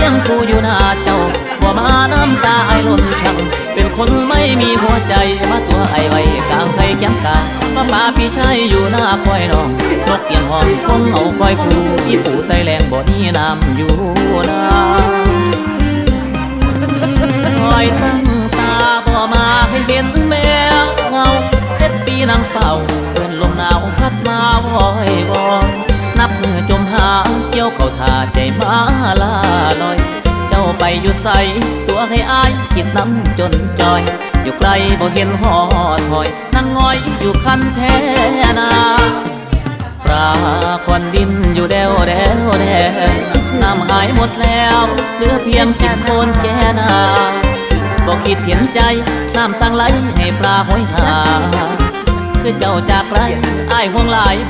คียงคู่อยู่หน้าเจ้าบ่มาน้ำตาไอล้นช่างเป็นคนไม่มีหัวใจมาตัวไอไว้กลางไฟแก้มกามาป่าพี่ชายอยู่หน้าคอยน้องนกเอียงห้องคงเอาคอยคู่อีปู่ไตแรงบ่นี้น้ำอยู่นาคอยตั้งตาบ่มาให้เห็นแมวเงาปีนางเฝ้าเดินลมหนาวพัดมาวอยบองนับมือจมหาเกี่ยวเข้าท่าใจมาลาลอยเจ้าไปอยู่ใสตัวให้อายคิดน้ำจนจอยอยู่ไกลบ่เห็นหอถอยนั่งงอยอยู่คันแท้นาปลาควันดินอยู่แดวแดวแดวน้ำหายหมดแล้วเหลือเพียงกินโคนแก่นาบ่คิดเห็นใจน้ำสั่งไหลให้ปลาห้อยหาคือเจ้าจากไรอ้ายห่วงหลายบ่